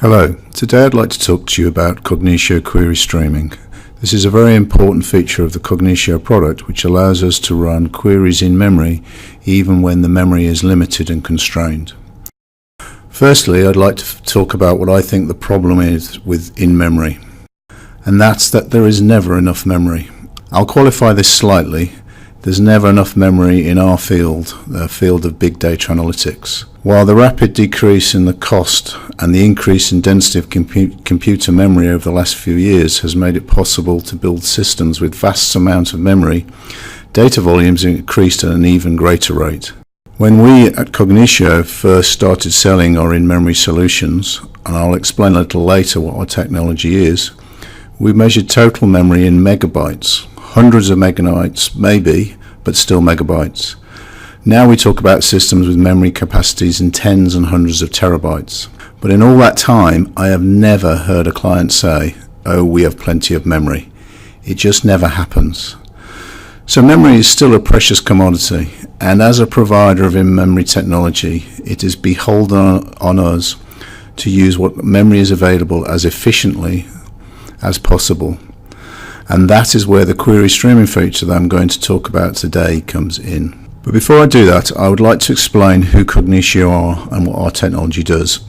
Hello, today I'd like to talk to you about Kognitio query streaming. This is a very important feature of the Kognitio product which allows us to run queries in memory even when the memory is limited and constrained. Firstly, I'd like to talk about what I think the problem is with in-memory, and that's that there is never enough memory. I'll qualify this slightly. There's never enough memory in our field, the field of big data analytics. While the rapid decrease in the cost and the increase in density of computer memory over the last few years has made it possible to build systems with vast amounts of memory, data volumes increased at an even greater rate. When we at Kognitio first started selling our in-memory solutions, and I'll explain a little later what our technology is, we measured total memory in megabytes. Hundreds of megabytes maybe, but still megabytes. Now we talk about systems with memory capacities in tens and hundreds of terabytes. But in all that time, I have never heard a client say, "Oh, we have plenty of memory." It just never happens. So memory is still a precious commodity, and as a provider of in-memory technology, it is beholden on us to use what memory is available as efficiently as possible. And that is where the query streaming feature that I'm going to talk about today comes in. But before I do that, I would like to explain who Kognitio are and what our technology does.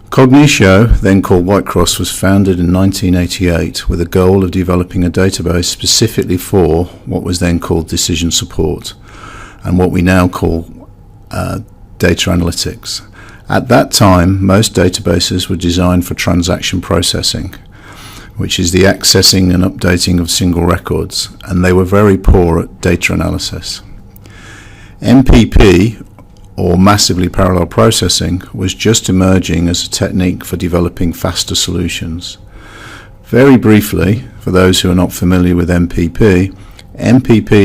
Kognitio, then called Whitecross, was founded in 1988 with a goal of developing a database specifically for what was then called decision support and what we now call data analytics. At that time, most databases were designed for transaction processing, which is the accessing and updating of single records, and they were very poor at data analysis. MPP, or massively parallel processing, was just emerging as a technique for developing faster solutions. Very briefly, for those who are not familiar with MPP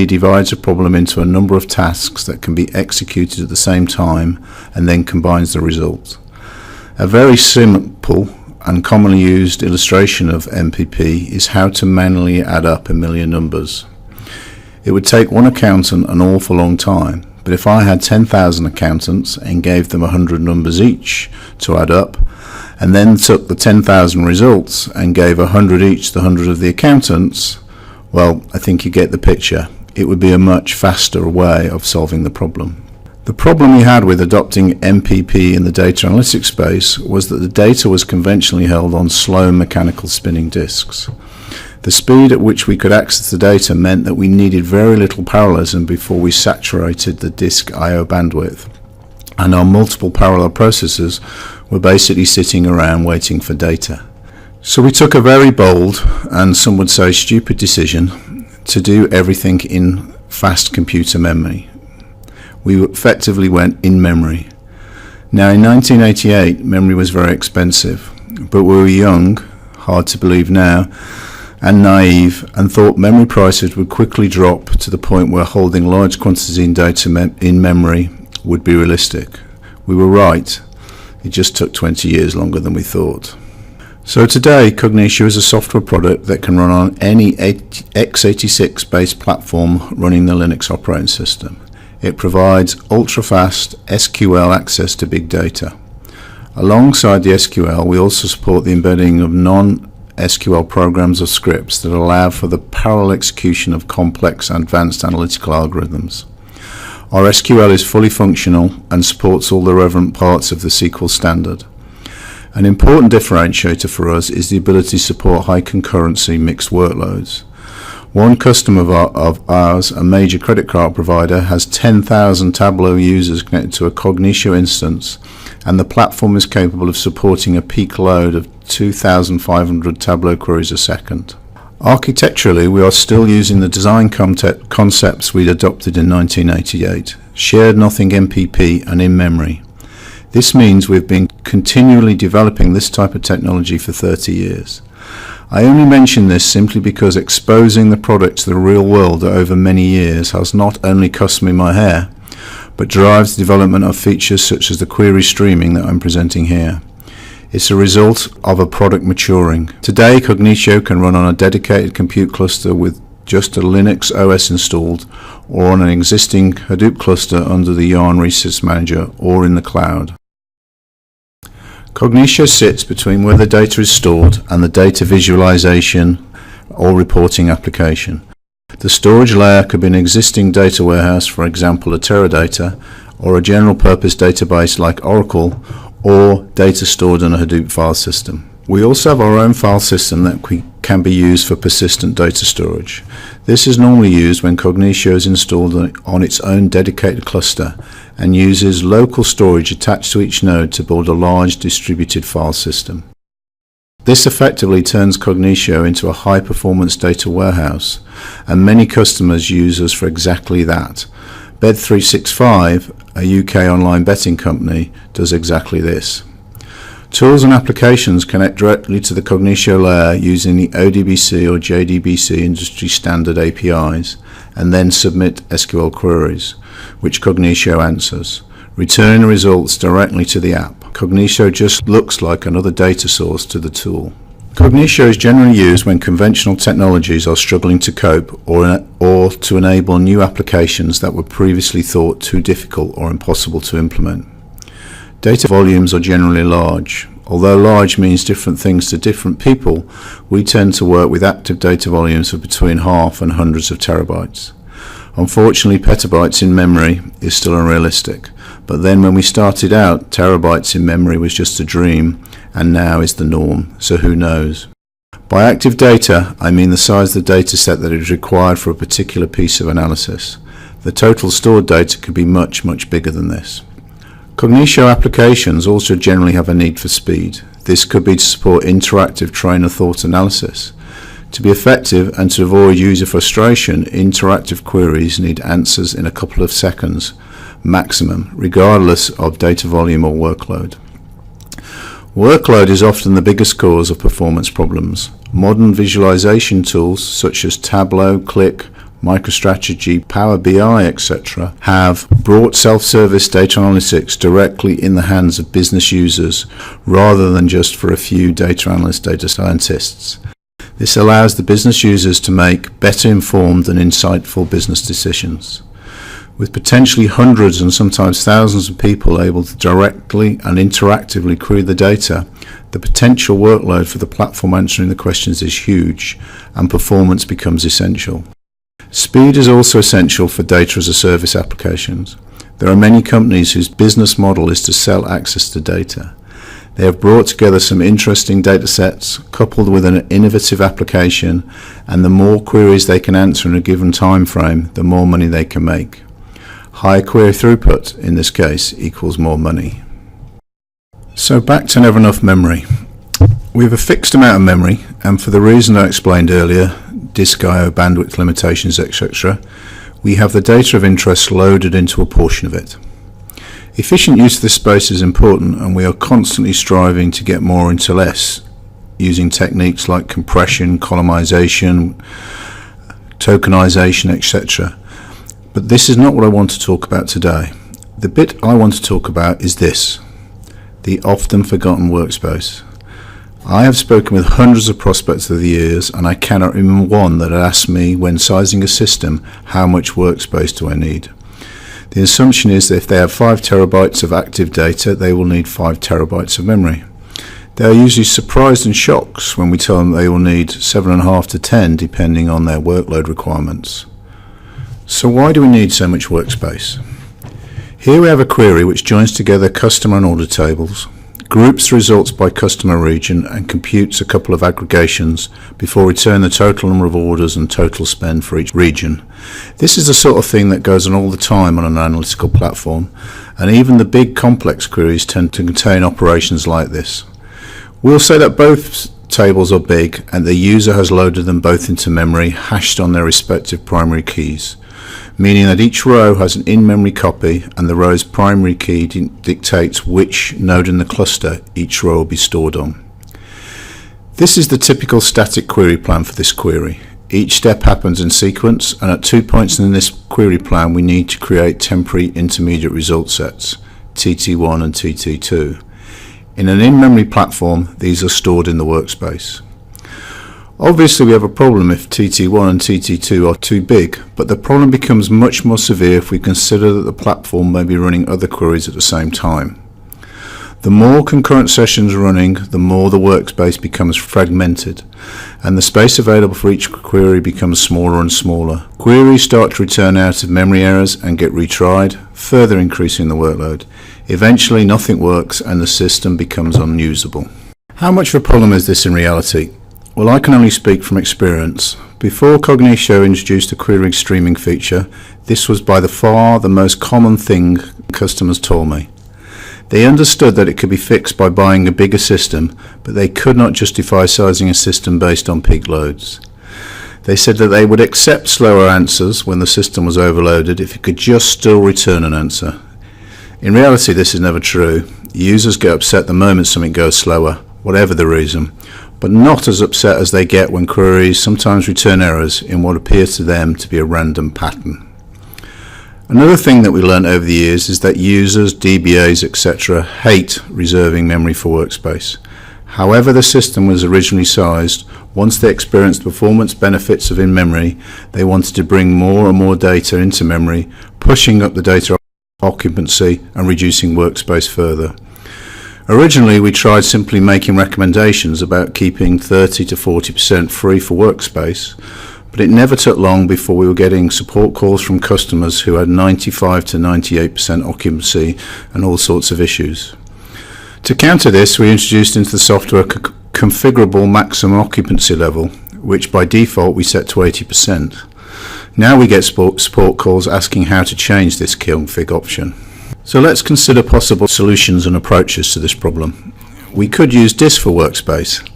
divides a problem into a number of tasks that can be executed at the same time and then combines the result. A very simple and commonly used illustration of MPP is how to manually add up a million numbers. It would take one accountant an awful long time, but if I had 10,000 accountants and gave them 100 numbers each to add up, and then took the 10,000 results and gave 100 each to 100 of the accountants, well, I think you get the picture. It would be a much faster way of solving the problem. The problem we had with adopting MPP in the data analytics space was that the data was conventionally held on slow mechanical spinning disks. The speed at which we could access the data meant that we needed very little parallelism before we saturated the disk I/O bandwidth, and our multiple parallel processors were basically sitting around waiting for data. So we took a very bold, and some would say stupid, decision to do everything in fast computer memory. We effectively went in memory. Now in 1988, memory was very expensive, but we were young, hard to believe now, and naive, and thought memory prices would quickly drop to the point where holding large quantities in data in memory would be realistic. We were right. It just took 20 years longer than we thought. So today, Kognitio is a software product that can run on any x86-based platform running the Linux operating system. It provides ultra-fast SQL access to big data. Alongside the SQL, we also support the embedding of non-SQL programs or scripts that allow for the parallel execution of complex advanced analytical algorithms. Our SQL is fully functional and supports all the relevant parts of the SQL standard. An important differentiator for us is the ability to support high concurrency mixed workloads. One customer of ours, a major credit card provider, has 10,000 Tableau users connected to a Kognitio instance, and the platform is capable of supporting a peak load of 2,500 Tableau queries a second. Architecturally, we are still using the design concepts we adopted in 1988, shared nothing MPP and in memory. This means we've been continually developing this type of technology for 30 years. I only mention this simply because exposing the product to the real world over many years has not only cost me my hair, but drives the development of features such as the query streaming that I'm presenting here. It's a result of a product maturing. Today, Kognitio can run on a dedicated compute cluster with just a Linux OS installed, or on an existing Hadoop cluster under the Yarn Resource Manager, or in the cloud. Kognitio sits between where the data is stored and the data visualization or reporting application. The storage layer could be an existing data warehouse, for example a Teradata, or a general purpose database like Oracle, or data stored in a Hadoop file system. We also have our own file system that can be used for persistent data storage. This is normally used when Kognitio is installed on its own dedicated cluster and uses local storage attached to each node to build a large distributed file system. This effectively turns Kognitio into a high-performance data warehouse, and many customers use us for exactly that. Bet365, a UK online betting company, does exactly this. Tools and applications connect directly to the Kognitio layer using the ODBC or JDBC industry standard APIs, and then submit SQL queries, which Kognitio answers, returning the results directly to the app. Kognitio just looks like another data source to the tool. Kognitio is generally used when conventional technologies are struggling to cope or to enable new applications that were previously thought too difficult or impossible to implement. Data volumes are generally large. Although large means different things to different people, we tend to work with active data volumes of between half and hundreds of terabytes. Unfortunately, petabytes in memory is still unrealistic, but then when we started out, terabytes in memory was just a dream, and now is the norm, so who knows. By active data, I mean the size of the data set that is required for a particular piece of analysis. The total stored data could be much, much bigger than this. Kognitio applications also generally have a need for speed. This could be to support interactive train of thought analysis. To be effective and to avoid user frustration, interactive queries need answers in a couple of seconds maximum, regardless of data volume or workload. Workload is often the biggest cause of performance problems. Modern visualization tools such as Tableau, Qlik, MicroStrategy, Power BI, etc. have brought self-service data analytics directly in the hands of business users rather than just for a few data analysts, data scientists. This allows the business users to make better informed and insightful business decisions. With potentially hundreds and sometimes thousands of people able to directly and interactively query the data, the potential workload for the platform answering the questions is huge, and performance becomes essential. Speed is also essential for data as a service applications. There are many companies whose business model is to sell access to data. They have brought together some interesting data sets coupled with an innovative application, and the more queries they can answer in a given time frame, the more money they can make. High query throughput, in this case, equals more money. So back to never enough memory. We have a fixed amount of memory, and for the reason I explained earlier, disk I/O bandwidth limitations, etc., we have the data of interest loaded into a portion of it. Efficient use of this space is important, and we are constantly striving to get more into less, using techniques like compression, columnization, tokenization, etc. But this is not what I want to talk about today. The bit I want to talk about is this: the often forgotten workspace. I have spoken with hundreds of prospects over the years, and I cannot remember one that asked me when sizing a system, how much workspace do I need? The assumption is that if they have 5 terabytes of active data, they will need 5 terabytes of memory. They are usually surprised and shocked when we tell them they will need 7.5 to 10 depending on their workload requirements. So why do we need so much workspace? Here we have a query which joins together customer and order tables, groups the results by customer region, and computes a couple of aggregations before returning the total number of orders and total spend for each region. This is the sort of thing that goes on all the time on an analytical platform, and even the big complex queries tend to contain operations like this. We'll say that both tables are big and the user has loaded them both into memory, hashed on their respective primary keys, meaning that each row has an in-memory copy and the row's primary key dictates which node in the cluster each row will be stored on. This is the typical static query plan for this query. Each step happens in sequence, and at 2 points in this query plan we need to create temporary intermediate result sets, TT1 and TT2. In an in-memory platform, these are stored in the workspace. Obviously we have a problem if TT1 and TT2 are too big, but the problem becomes much more severe if we consider that the platform may be running other queries at the same time. The more concurrent sessions running, the more the workspace becomes fragmented, and the space available for each query becomes smaller and smaller. Queries start to return out of memory errors and get retried, further increasing the workload. Eventually nothing works and the system becomes unusable. How much of a problem is this in reality? Well, I can only speak from experience. Before Kognitio introduced the query streaming feature, this was by far the most common thing customers told me. They understood that it could be fixed by buying a bigger system, but they could not justify sizing a system based on peak loads. They said that they would accept slower answers when the system was overloaded if it could just still return an answer. In reality, this is never true. Users get upset the moment something goes slower, whatever the reason, but not as upset as they get when queries sometimes return errors in what appears to them to be a random pattern. Another thing that we learned over the years is that users, DBAs, etc. hate reserving memory for workspace. However the system was originally sized, once they experienced performance benefits of in-memory, they wanted to bring more and more data into memory, pushing up the data occupancy and reducing workspace further. Originally, we tried simply making recommendations about keeping 30 to 40% free for workspace, but it never took long before we were getting support calls from customers who had 95 to 98% occupancy and all sorts of issues. To counter this, we introduced into the software a configurable maximum occupancy level, which by default we set to 80%. Now we get support calls asking how to change this config option. So let's consider possible solutions and approaches to this problem. We could use disk for workspace.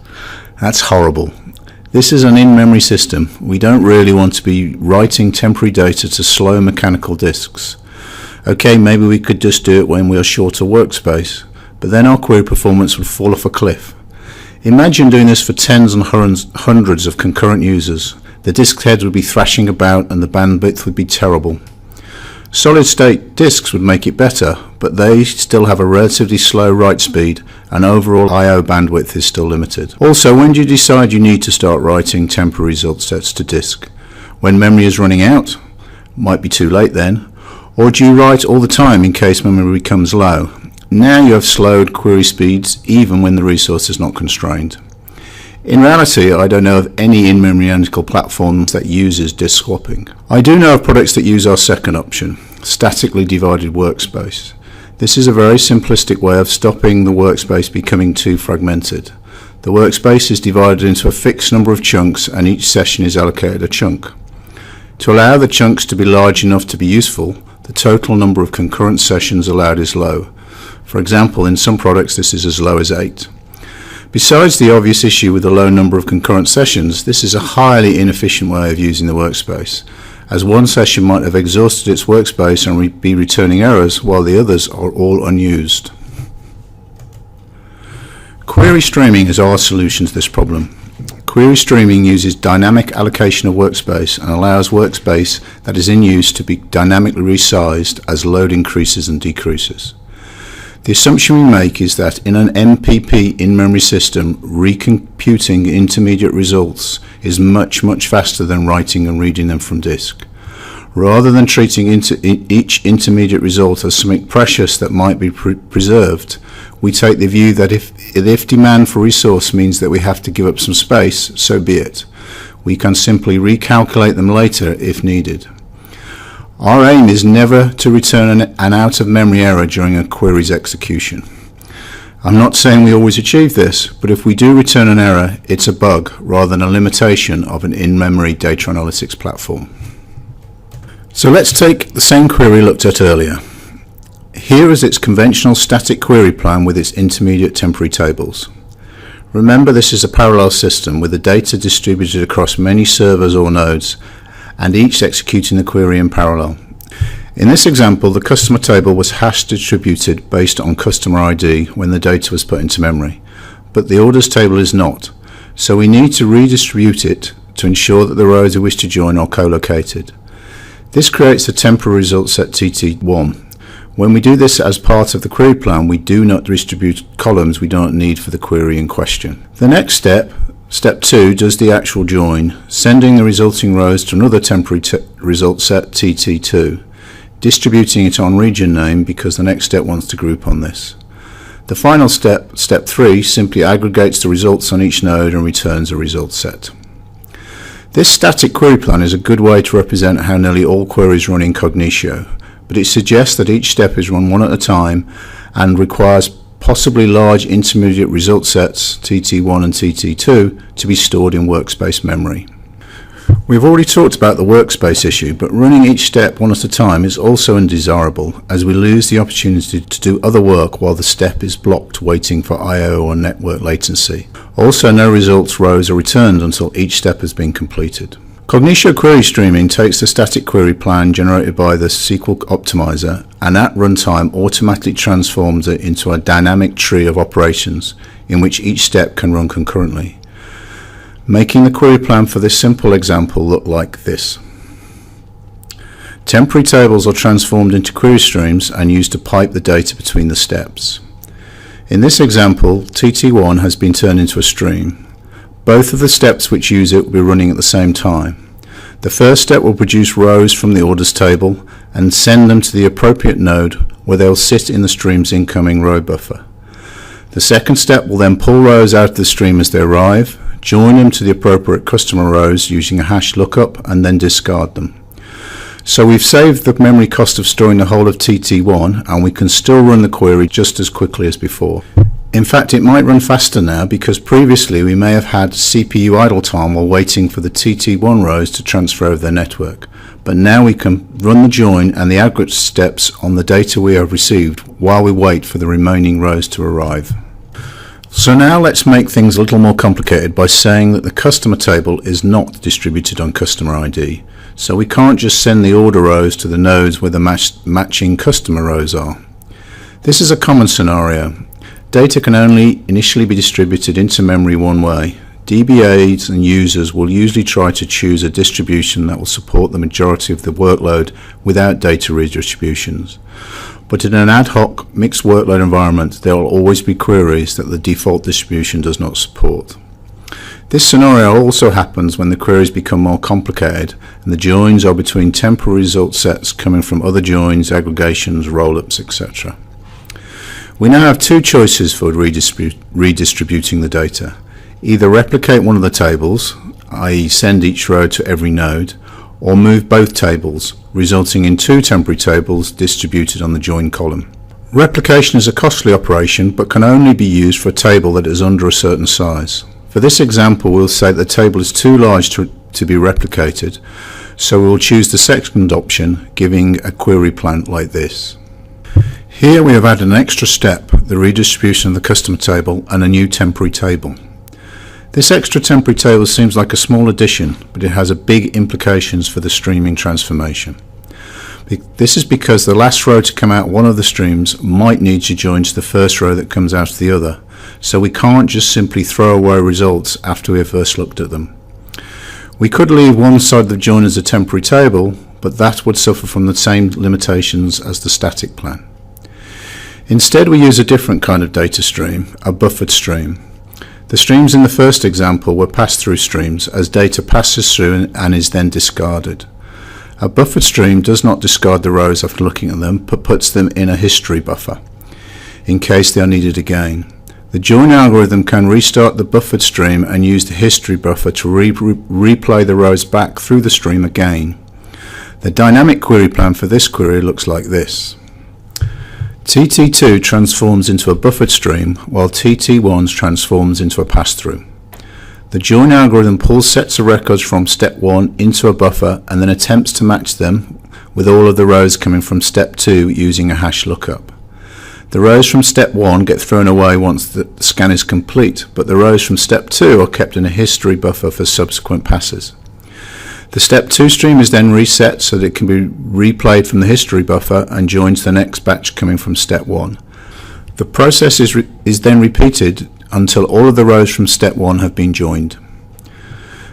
That's horrible. This is an in-memory system. We don't really want to be writing temporary data to slow mechanical disks. Okay, maybe we could just do it when we are short of workspace, but then our query performance would fall off a cliff. Imagine doing this for tens and hundreds of concurrent users. The disk heads would be thrashing about and the bandwidth would be terrible. Solid-state disks would make it better, but they still have a relatively slow write speed and overall I/O bandwidth is still limited. Also, when do you decide you need to start writing temporary result sets to disk? When memory is running out? Might be too late then. Or do you write all the time in case memory becomes low? Now you have slowed query speeds even when the resource is not constrained. In reality, I don't know of any in-memory analytical platforms that uses disk swapping. I do know of products that use our second option, statically divided workspace. This is a very simplistic way of stopping the workspace becoming too fragmented. The workspace is divided into a fixed number of chunks and each session is allocated a chunk. To allow the chunks to be large enough to be useful, the total number of concurrent sessions allowed is low. For example, in some products this is as low as 8. Besides the obvious issue with the low number of concurrent sessions, this is a highly inefficient way of using the workspace, as one session might have exhausted its workspace and be returning errors while the others are all unused. Query streaming is our solution to this problem. Query streaming uses dynamic allocation of workspace and allows workspace that is in use to be dynamically resized as load increases and decreases. The assumption we make is that in an MPP in-memory system, recomputing intermediate results is much faster than writing and reading them from disk. Rather than treating each intermediate result as something precious that might be preserved, we take the view that if demand for resource means that we have to give up some space, so be it. We can simply recalculate them later if needed. Our aim is never to return an out-of-memory error during a query's execution. I'm not saying we always achieve this, but if we do return an error, it's a bug rather than a limitation of an in-memory data analytics platform. So let's take the same query looked at earlier. Here is its conventional static query plan with its intermediate temporary tables. Remember, this is a parallel system with the data distributed across many servers or nodes, and each executing the query in parallel. In this example, the customer table was hash distributed based on customer ID when the data was put into memory, but the orders table is not, so we need to redistribute it to ensure that the rows we wish to join are co-located. This creates the temporary result set TT1. When we do this as part of the query plan, we do not distribute columns we don't need for the query in question. The next step, Step 2, does the actual join, sending the resulting rows to another temporary result set TT2, distributing it on region name because the next step wants to group on this. The final step, step 3, simply aggregates the results on each node and returns a result set. This static query plan is a good way to represent how nearly all queries run in Kognitio, but it suggests that each step is run one at a time and requires possibly large intermediate result sets, TT1 and TT2, to be stored in workspace memory. We've already talked about the workspace issue, but running each step one at a time is also undesirable, as we lose the opportunity to do other work while the step is blocked waiting for I/O or network latency. Also, no results rows are returned until each step has been completed. Kognitio query streaming takes the static query plan generated by the SQL optimizer and at runtime automatically transforms it into a dynamic tree of operations in which each step can run concurrently, making the query plan for this simple example look like this. Temporary tables are transformed into query streams and used to pipe the data between the steps. In this example, TT1 has been turned into a stream. Both of the steps which use it will be running at the same time. The first step will produce rows from the orders table and send them to the appropriate node where they will sit in the stream's incoming row buffer. The second step will then pull rows out of the stream as they arrive, join them to the appropriate customer rows using a hash lookup, and then discard them. So we've saved the memory cost of storing the whole of TT1, and we can still run the query just as quickly as before. In fact, it might run faster now because previously we may have had CPU idle time while waiting for the TT1 rows to transfer over their network. But now we can run the join and the aggregate steps on the data we have received while we wait for the remaining rows to arrive. So now let's make things a little more complicated by saying that the customer table is not distributed on customer ID. So we can't just send the order rows to the nodes where the matching customer rows are. This is a common scenario. Data can only initially be distributed into memory one way. DBAs and users will usually try to choose a distribution that will support the majority of the workload without data redistributions. But in an ad hoc mixed workload environment, there will always be queries that the default distribution does not support. This scenario also happens when the queries become more complicated and the joins are between temporary result sets coming from other joins, aggregations, rollups, etc. We now have two choices for redistributing the data. Either replicate one of the tables, i.e. send each row to every node, or move both tables, resulting in two temporary tables distributed on the join column. Replication is a costly operation but can only be used for a table that is under a certain size. For this example, we'll say that the table is too large to be replicated, so we'll choose the second option, giving a query plan like this. Here we have added an extra step, the redistribution of the customer table, and a new temporary table. This extra temporary table seems like a small addition, but it has big implications for the streaming transformation. This is because the last row to come out one of the streams might need to join to the first row that comes out of the other, so we can't just simply throw away results after we have first looked at them. We could leave one side of the join as a temporary table, but that would suffer from the same limitations as the static plan. Instead, we use a different kind of data stream, a buffered stream. The streams in the first example were pass-through streams, as data passes through and is then discarded. A buffered stream does not discard the rows after looking at them, but puts them in a history buffer, in case they are needed again. The join algorithm can restart the buffered stream and use the history buffer to replay the rows back through the stream again. The dynamic query plan for this query looks like this. TT2 transforms into a buffered stream, while TT1 transforms into a pass-through. The join algorithm pulls sets of records from step 1 into a buffer and then attempts to match them with all of the rows coming from step 2 using a hash lookup. The rows from step 1 get thrown away once the scan is complete, but the rows from step 2 are kept in a history buffer for subsequent passes. The step 2 stream is then reset so that it can be replayed from the history buffer and joins the next batch coming from step 1. The process is then repeated until all of the rows from step 1 have been joined.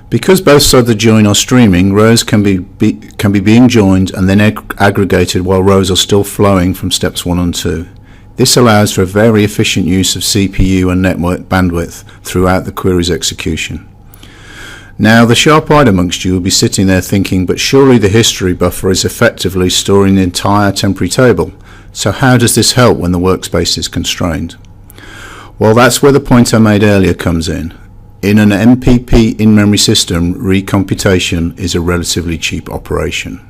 Because both sides of the join are streaming, rows can be being joined and then aggregated while rows are still flowing from steps 1 and 2. This allows for a very efficient use of CPU and network bandwidth throughout the query's execution. Now, the sharp-eyed amongst you will be sitting there thinking, but surely the history buffer is effectively storing the entire temporary table, so how does this help when the workspace is constrained? Well, that's where the point I made earlier comes in. In an MPP in-memory system, recomputation is a relatively cheap operation.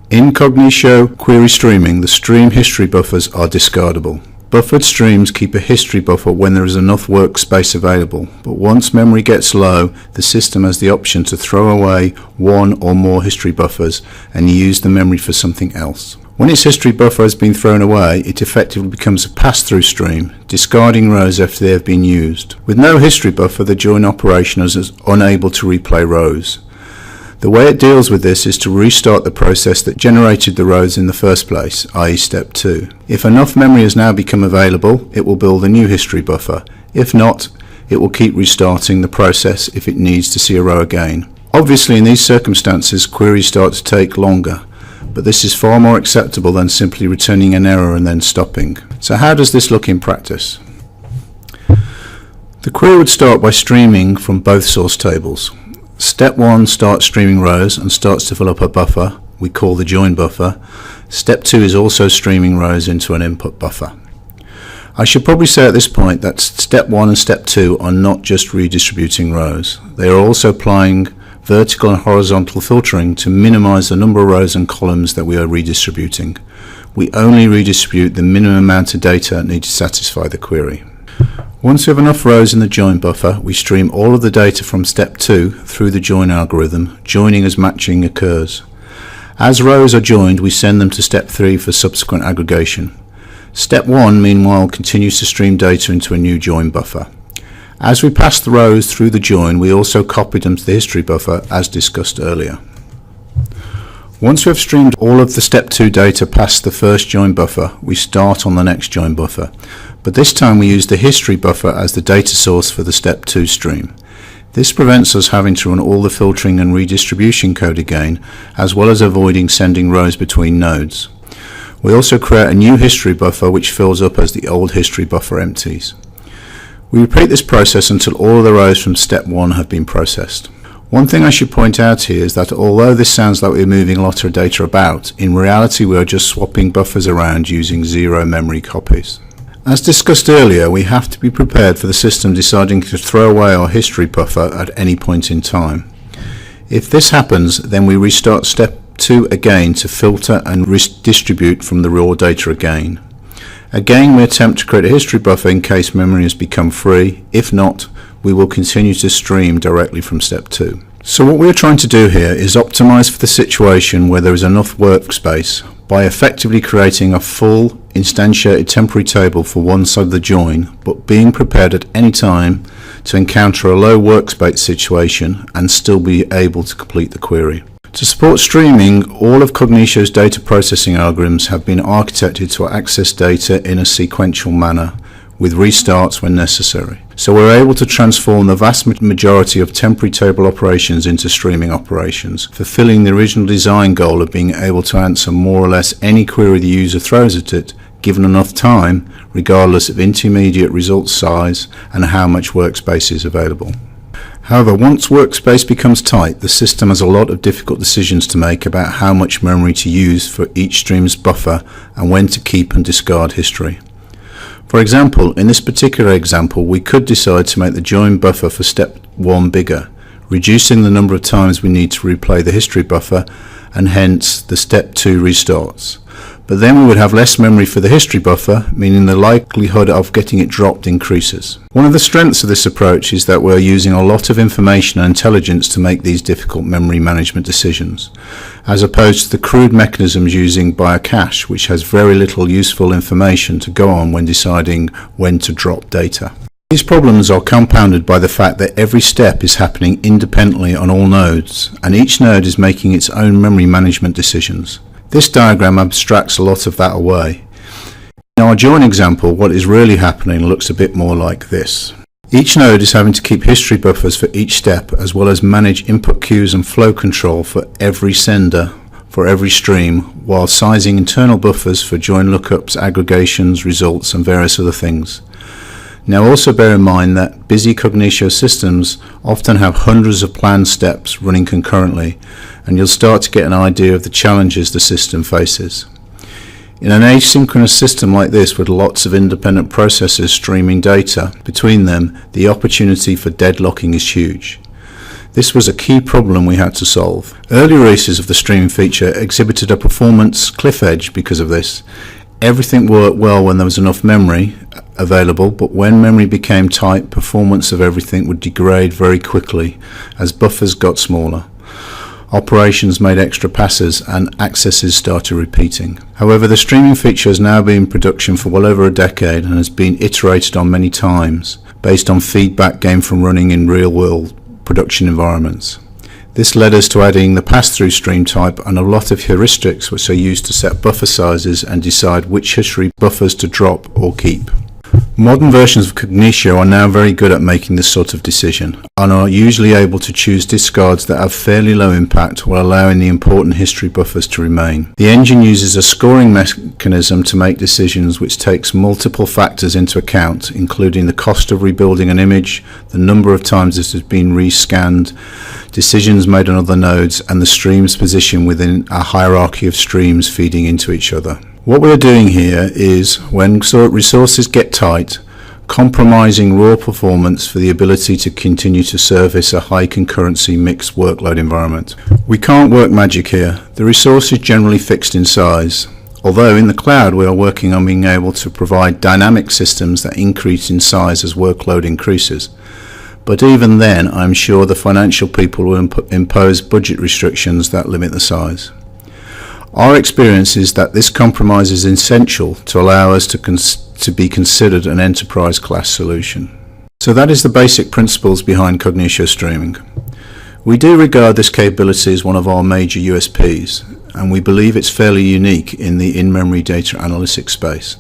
In Kognitio query streaming, the stream history buffers are discardable. Buffered streams keep a history buffer when there is enough workspace available, but once memory gets low, the system has the option to throw away one or more history buffers and use the memory for something else. When its history buffer has been thrown away, it effectively becomes a pass-through stream, discarding rows after they have been used. With no history buffer, the join operation is unable to replay rows. The way it deals with this is to restart the process that generated the rows in the first place, i.e. step 2. If enough memory has now become available, it will build a new history buffer. If not, it will keep restarting the process if it needs to see a row again. Obviously, in these circumstances, queries start to take longer, but this is far more acceptable than simply returning an error and then stopping. So how does this look in practice? The query would start by streaming from both source tables. Step 1 starts streaming rows and starts to fill up a buffer we call the join buffer. Step 2 is also streaming rows into an input buffer. I should probably say at this point that step 1 and step 2 are not just redistributing rows. They are also applying vertical and horizontal filtering to minimize the number of rows and columns that we are redistributing. We only redistribute the minimum amount of data needed to satisfy the query. Once we have enough rows in the join buffer, we stream all of the data from step 2 through the join algorithm, joining as matching occurs. As rows are joined, we send them to step 3 for subsequent aggregation. Step 1, meanwhile, continues to stream data into a new join buffer. As we pass the rows through the join, we also copy them to the history buffer, as discussed earlier. Once we have streamed all of the step 2 data past the first join buffer, we start on the next join buffer. But this time we use the history buffer as the data source for the step 2 stream. This prevents us having to run all the filtering and redistribution code again, as well as avoiding sending rows between nodes. We also create a new history buffer which fills up as the old history buffer empties. We repeat this process until all of the rows from step 1 have been processed. One thing I should point out here is that although this sounds like we're moving a lot of data about, in reality we are just swapping buffers around using 0 memory copies. As discussed earlier, we have to be prepared for the system deciding to throw away our history buffer at any point in time. If this happens, then we restart step 2 again to filter and redistribute from the raw data again. Again, we attempt to create a history buffer in case memory has become free. If not, we will continue to stream directly from step 2. So what we are trying to do here is optimize for the situation where there is enough workspace by effectively creating a full instantiated temporary table for one side of the join, but being prepared at any time to encounter a low workspace situation and still be able to complete the query. To support streaming, all of Kognitio's data processing algorithms have been architected to access data in a sequential manner, with restarts when necessary. So we're able to transform the vast majority of temporary table operations into streaming operations, fulfilling the original design goal of being able to answer more or less any query the user throws at it, given enough time, regardless of intermediate result size and how much workspace is available. However, once workspace becomes tight, the system has a lot of difficult decisions to make about how much memory to use for each stream's buffer and when to keep and discard history. For example, in this particular example, we could decide to make the join buffer for step 1 bigger, reducing the number of times we need to replay the history buffer and hence the step 2 restarts. But then we would have less memory for the history buffer, meaning the likelihood of getting it dropped increases. One of the strengths of this approach is that we're using a lot of information and intelligence to make these difficult memory management decisions, as opposed to the crude mechanisms using by a cache, which has very little useful information to go on when deciding when to drop data. These problems are compounded by the fact that every step is happening independently on all nodes, and each node is making its own memory management decisions. This diagram abstracts a lot of that away. In our join example, what is really happening looks a bit more like this. Each node is having to keep history buffers for each step, as well as manage input queues and flow control for every sender, for every stream, while sizing internal buffers for join lookups, aggregations, results, and various other things. Now also bear in mind that busy Kognitio systems often have hundreds of planned steps running concurrently, and you'll start to get an idea of the challenges the system faces. In an asynchronous system like this with lots of independent processes streaming data between them, the opportunity for deadlocking is huge. This was a key problem we had to solve. Early releases of the streaming feature exhibited a performance cliff edge because of this. Everything worked well when there was enough memory available, but when memory became tight, performance of everything would degrade very quickly as buffers got smaller. Operations made extra passes and accesses started repeating. However, the streaming feature has now been in production for well over a decade and has been iterated on many times based on feedback gained from running in real-world production environments. This led us to adding the pass-through stream type and a lot of heuristics which are used to set buffer sizes and decide which history buffers to drop or keep. Modern versions of Kognitio are now very good at making this sort of decision and are usually able to choose discards that have fairly low impact while allowing the important history buffers to remain. The engine uses a scoring mechanism to make decisions which takes multiple factors into account, including the cost of rebuilding an image, the number of times it has been rescanned, decisions made on other nodes, and the stream's position within a hierarchy of streams feeding into each other. What we're doing here is, when resources get tight, compromising raw performance for the ability to continue to service a high concurrency mixed workload environment. We can't work magic here. The resource is generally fixed in size, although in the cloud we are working on being able to provide dynamic systems that increase in size as workload increases. But even then, I'm sure the financial people will impose budget restrictions that limit the size. Our experience is that this compromise is essential to allow us to be considered an enterprise class solution. So that is the basic principles behind Kognitio streaming. We do regard this capability as one of our major USPs, and we believe it's fairly unique in the in-memory data analytics space.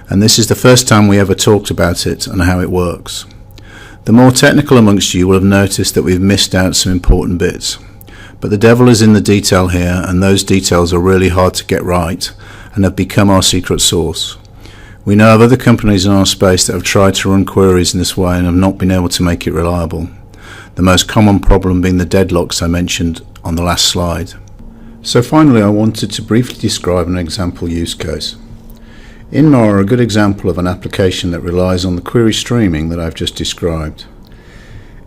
And this is the first time we ever talked about it and how it works. The more technical amongst you will have noticed that we've missed out some important bits. But the devil is in the detail here, and those details are really hard to get right and have become our secret sauce. We know of other companies in our space that have tried to run queries in this way and have not been able to make it reliable. The most common problem being the deadlocks I mentioned on the last slide. So finally, I wanted to briefly describe an example use case. InMar are a good example of an application that relies on the query streaming that I've just described.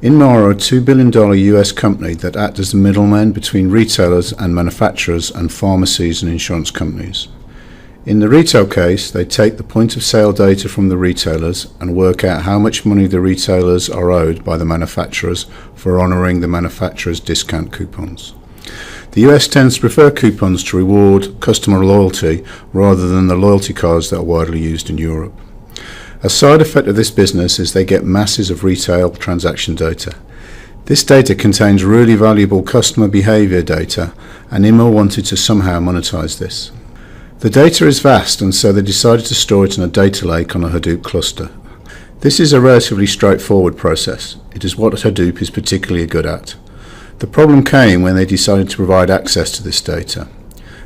InMar are a $2 billion US company that act as the middleman between retailers and manufacturers and pharmacies and insurance companies. In the retail case, they take the point of sale data from the retailers and work out how much money the retailers are owed by the manufacturers for honouring the manufacturers' discount coupons. The US tends to prefer coupons to reward customer loyalty rather than the loyalty cards that are widely used in Europe. A side effect of this business is they get masses of retail transaction data. This data contains really valuable customer behavior data, and InMar wanted to somehow monetize this. The data is vast, and so they decided to store it in a data lake on a Hadoop cluster. This is a relatively straightforward process. It is what Hadoop is particularly good at. The problem came when they decided to provide access to this data.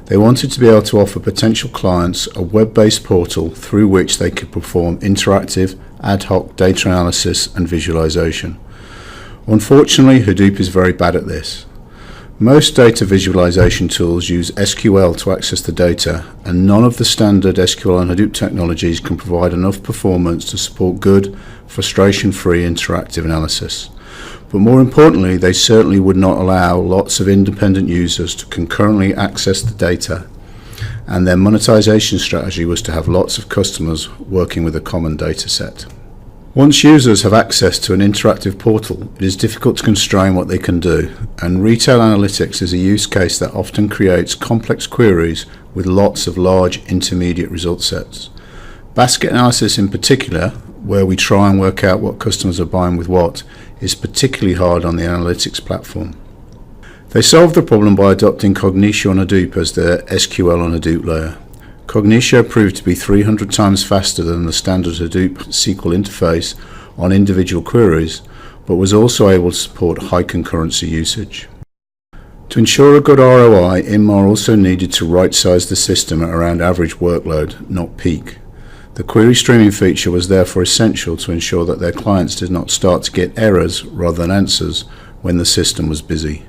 They wanted to be able to offer potential clients a web-based portal through which they could perform interactive, ad hoc data analysis and visualization. Unfortunately, Hadoop is very bad at this. Most data visualization tools use SQL to access the data, and none of the standard SQL and Hadoop technologies can provide enough performance to support good, frustration-free interactive analysis. But more importantly, they certainly would not allow lots of independent users to concurrently access the data, and their monetization strategy was to have lots of customers working with a common data set. Once users have access to an interactive portal, it is difficult to constrain what they can do, and retail analytics is a use case that often creates complex queries with lots of large intermediate result sets. Basket analysis in particular, where we try and work out what customers are buying with what, is particularly hard on the analytics platform. They solved the problem by adopting Kognitio on Hadoop as their SQL on Hadoop layer. Kognitio proved to be 300 times faster than the standard Hadoop SQL interface on individual queries, but was also able to support high concurrency usage. To ensure a good ROI, InMar also needed to right-size the system at around average workload, not peak. The query streaming feature was therefore essential to ensure that their clients did not start to get errors rather than answers when the system was busy.